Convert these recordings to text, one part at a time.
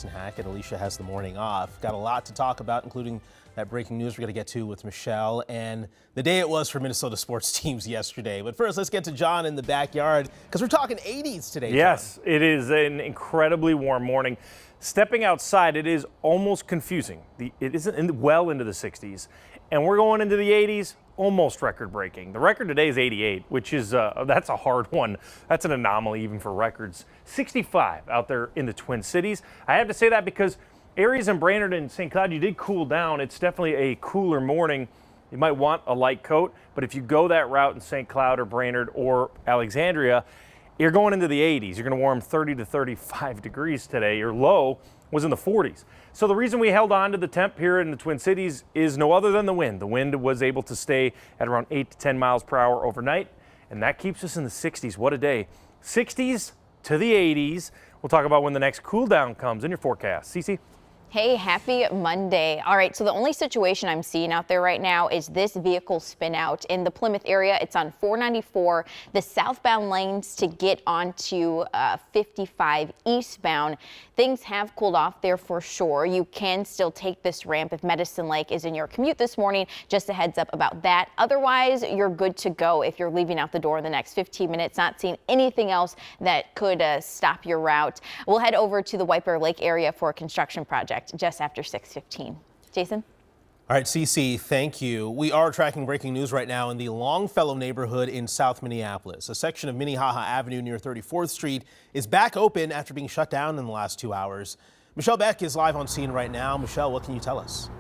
Hackett. Alicia has the morning off. Got a lot to talk about, including that breaking news we're going to get to with Michelle and the day it was for Minnesota sports teams yesterday. But first, let's get to John in the backyard because we're talking 80s today. Yes, John. It is an incredibly warm morning. Stepping outside, it is almost confusing. It isn't well into the 60s, and we're going into the 80s, almost record-breaking. The record today is 88, which is that's a hard one. That's an anomaly even for records. 65 out there in the Twin Cities. I have to say that because Aries and Brainerd and St. Cloud, you did cool down. It's definitely a cooler morning. You might want a light coat, but if you go that route in St. Cloud or Brainerd or Alexandria, you're going into the 80s. You're going to warm 30 to 35 degrees today. Your low was in the 40s. So the reason we held on to the temp here in the Twin Cities is no other than the wind. The wind was able to stay at around 8 to 10 miles per hour overnight, and that keeps us in the 60s. What a day. 60s to the 80s. We'll talk about when the next cool down comes in your forecast. Cece? Hey, happy Monday. All right, so the only situation I'm seeing out there right now is this vehicle spin out in the Plymouth area. It's on 494, the southbound lanes to get onto 55 eastbound. Things have cooled off there for sure. You can still take this ramp if Medicine Lake is in your commute this morning. Just a heads up about that. Otherwise, you're good to go if you're leaving out the door in the next 15 minutes. Not seeing anything else that could stop your route. We'll head over to the White Bear Lake area for a construction project just after 6:15. Jason? All right, Cece, thank you. We are tracking breaking news right now in the Longfellow neighborhood in South Minneapolis. A section of Minnehaha Avenue near 34th Street is back open after being shut down in the last 2 hours. Michelle Beck is live on scene right now. Michelle, what can you tell us?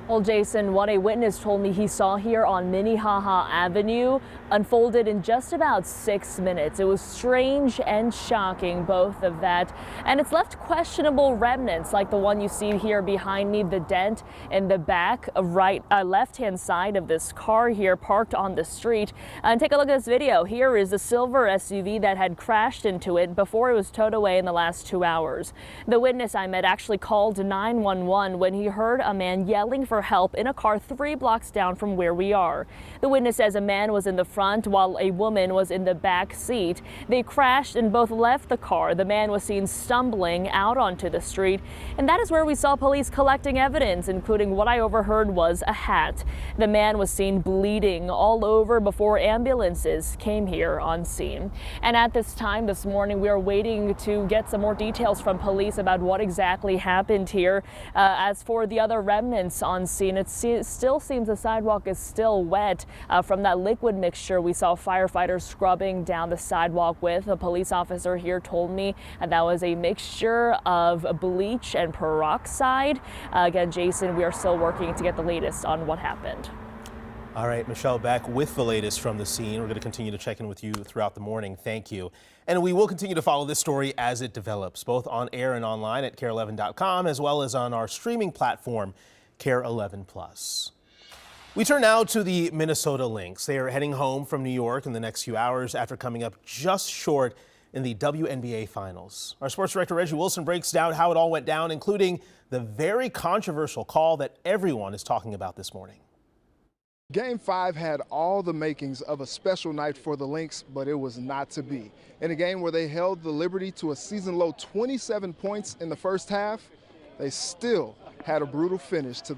Well, Jason, what a witness told me he saw here on Minnehaha Avenue unfolded in just about 6 minutes. It was strange and shocking, both of that. And it's left questionable remnants like the one you see here behind me, the dent in the back left-hand side of this car here parked on the street. And take a look at this video. Here is the silver SUV that had crashed into it before it was towed away in the last 2 hours. The witness I met actually called 911 when he heard a man yelling for help in a car 3 blocks down from where we are. The witness says a man was in the front while a woman was in the back seat. They crashed and both left the car. The man was seen stumbling out onto the street, and that is where we saw police collecting evidence, including what I overheard was a hat. The man was seen bleeding all over before ambulances came here on scene. And at this time this morning, we are waiting to get some more details from police about what exactly happened here. As for the other remnants on scene, it still seems the sidewalk is still wet from that liquid mixture we saw firefighters scrubbing down the sidewalk with. A police officer here told me that was a mixture of bleach and peroxide. Again, Jason, we are still working to get the latest on what happened. All right, Michelle Beck with the latest from the scene. We're going to continue to check in with you throughout the morning. Thank you. And we will continue to follow this story as it develops, both on air and online at KARE11.com, as well as on our streaming platform, KARE 11 Plus. We turn now to the Minnesota Lynx. They are heading home from New York in the next few hours after coming up just short in the WNBA Finals. Our sports director Reggie Wilson breaks down how it all went down, including the very controversial call that everyone is talking about this morning. Game 5 had all the makings of a special night for the Lynx, but it was not to be. In a game where they held the Liberty to a season-low 27 points in the first half, they still had a brutal finish to the